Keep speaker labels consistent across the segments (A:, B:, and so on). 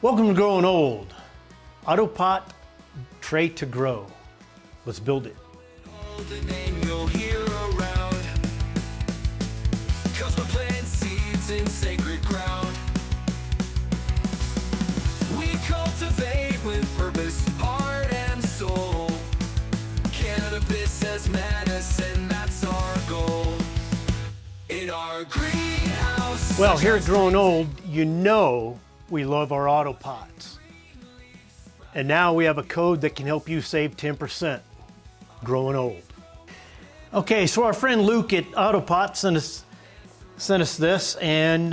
A: Welcome to Growing Old. AutoPot Tray2Grow. Let's build it.
B: The name you'll hear around, 'cause we're planting seeds in sacred ground. We cultivate with purpose, heart and soul. Cannabis as medicine, that's our goal. In our greenhouse.
A: Well, here at Growing Old, you know we love our AutoPots. And now we have a code that can help you save 10%. Growing Old. Okay, so our friend Luke at AutoPots sent us this and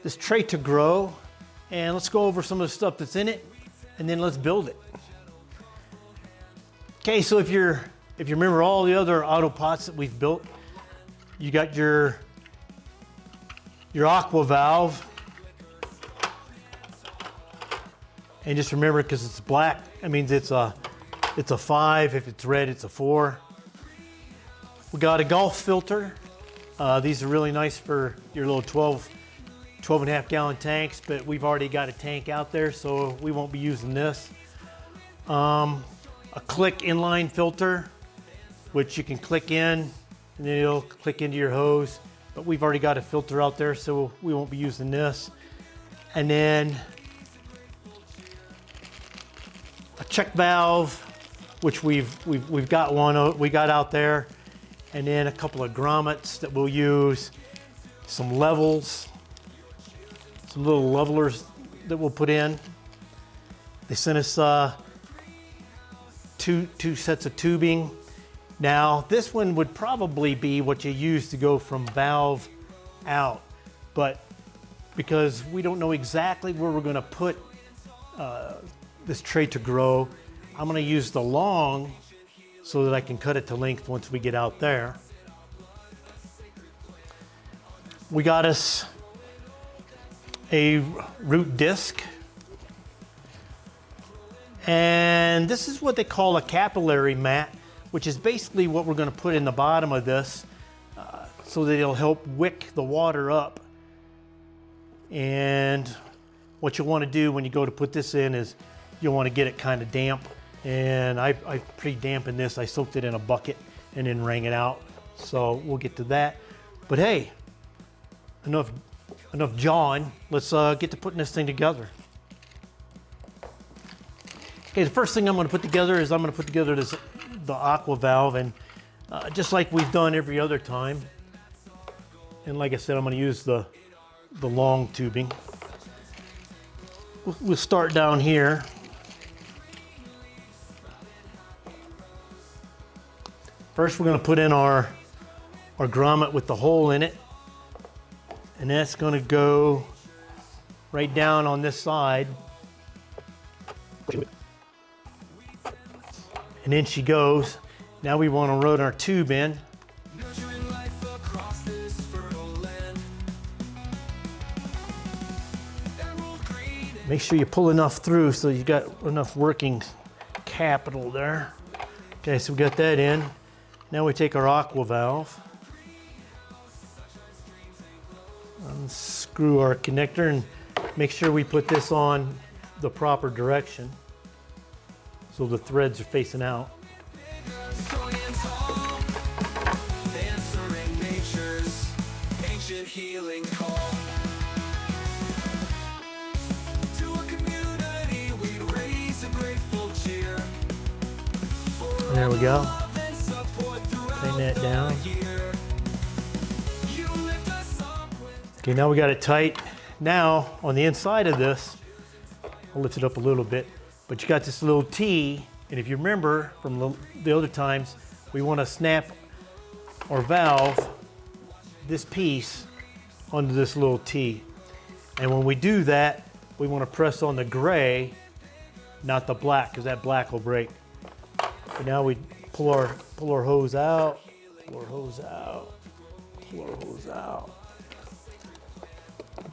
A: this Tray2Grow, and let's go over some of the stuff that's in it, and then let's build it. Okay, so if you remember all the other AutoPots that we've built, you got your aqua valve, and just remember, because it's black, that means it's a 5. If it's red, it's a 4. We got a golf filter. These are really nice for your little 12 and a half gallon tanks, but we've already got a tank out there, so we won't be using this. A click inline filter, which you can click in and then it'll click into your hose, but we've already got a filter out there, so we won't be using this. And then a check valve, which we've got one we got out there, and then a couple of grommets that we'll use, some levels, some little levelers that we'll put in. They sent us two sets of tubing. Now this one would probably be what you use to go from valve out, but because we don't know exactly where we're going to put this Tray2Grow, I'm going to use the long so that I can cut it to length once we get out there. We got us a root disc, and this is what they call a capillary mat, which is basically what we're going to put in the bottom of this so that it'll help wick the water up. And what you want to do when you go to put this in is you'll want to get it kind of damp, and I pre-dampened this. I soaked it in a bucket and then wrung it out, so we'll get to that. But hey, enough jawing. Let's get to putting this thing together. Okay, the first thing I'm going to put together is I'm going to put together the aqua valve, and just like we've done every other time, and like I said, I'm going to use the long tubing. We'll start down here. First, we're going to put in our grommet with the hole in it, and that's going to go right down on this side. And in she goes. Now we want to run our tube in. Make sure you pull enough through so you got enough working capital there. Okay, so we got that in. Now we take our aqua valve, unscrew our connector, and make sure we put this on the proper direction so the threads are facing out. And there we go. Tighten that down. Okay, now we got it tight. Now on the inside of this, I'll lift it up a little bit, but you got this little T, and if you remember from the other times, we want to snap our valve, this piece, onto this little T. And when we do that, we want to press on the gray, not the black, because that black will break. So now we pull our hose out, pull our hose out, pull our hose out.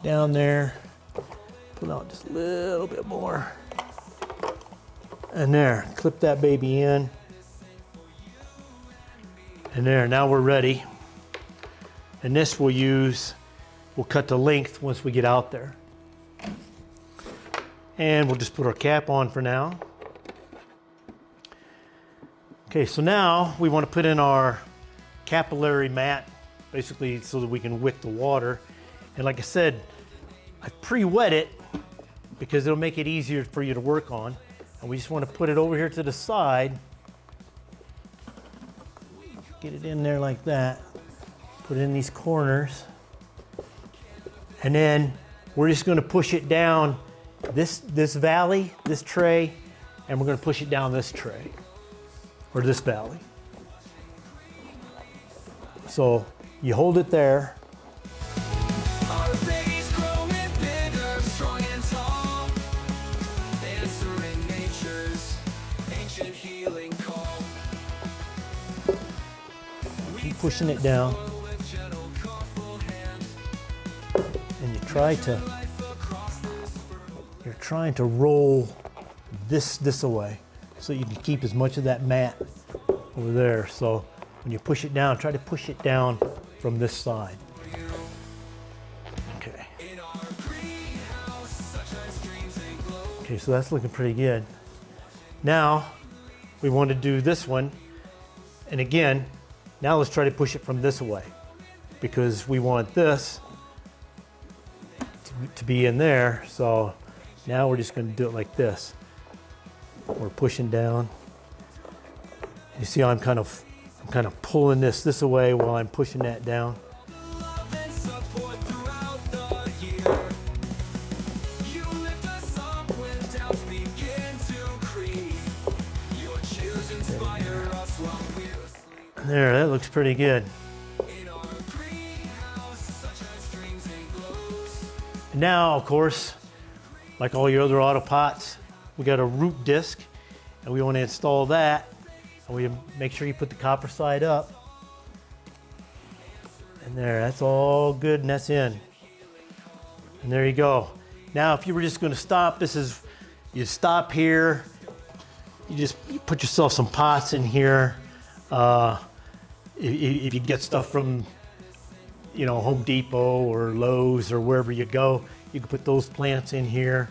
A: Down there, pull out just a little bit more. And there, clip that baby in. And there, now we're ready. And this we'll cut to length once we get out there. And we'll just put our cap on for now. Okay, so now we want to put in our capillary mat, basically so that we can wick the water. And like I said, I pre-wet it because it'll make it easier for you to work on. And we just want to put it over here to the side. Get it in there like that. Put it in these corners. And then we're just going to push it down this valley, this tray, and we're going to push it down this tray, or this valley. So you hold it there.
B: Our baby's growing bigger, strong and tall, answering nature's ancient healing call.
A: Keep pushing it down. And you're trying to roll this away so you can keep as much of that mat over there. So when you push it down, try to push it down from this side. Okay. Okay, so that's looking pretty good. Now we want to do this one. And again, now let's try to push it from this way because we want this to be in there. So now we're just going to do it like this. We're pushing down. You see how I'm kind of pulling this away while I'm pushing that down.
B: Love and support throughout the year. You lift us up when doubts begin to creep. Your cheers inspire us while we're asleep.
A: There, that looks pretty good.
B: In our greenhouse, sunshine streams and glows.
A: And now, of course, like all your other AutoPots, we got a root disc, and we want to install that. And we make sure you put the copper side up. And there, that's all good, and that's in. And there you go. Now, if you were just going to stop, you stop here. You put yourself some pots in here. If you get stuff from, Home Depot or Lowe's or wherever you go, you can put those plants in here.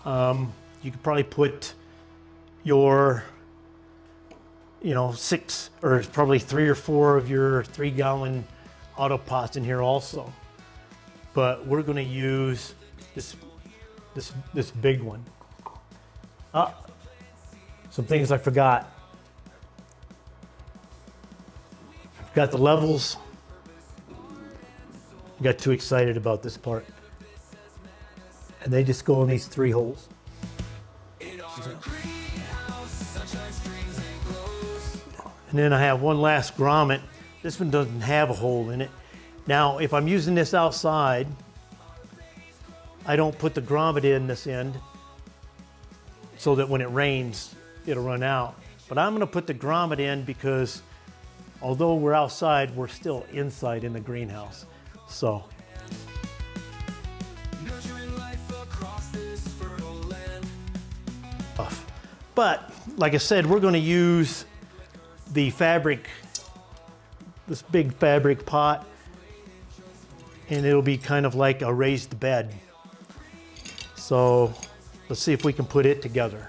A: You could probably put your, 6 or probably 3 or 4 of your 3-gallon AutoPots in here also. But we're going to use this big one. Some things I forgot. I forgot the levels. I got too excited about this part. And they just go in these 3 holes. And then I have one last grommet. This one doesn't have a hole in it. Now, if I'm using this outside, I don't put the grommet in this end so that when it rains, it'll run out. But I'm gonna put the grommet in because although we're outside, we're still inside in the greenhouse. So. But like I said, we're going to use the fabric, this big fabric pot, and it'll be kind of like a raised bed. So let's see if we can put it together.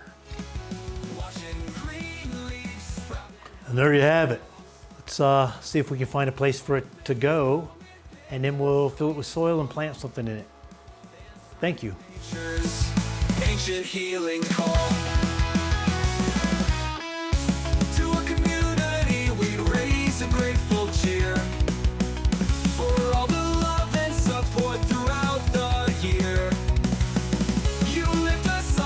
A: And there you have it. Let's see if we can find a place for it to go, and then we'll fill it with soil and plant something in it. Thank you.
B: Ancient healing call.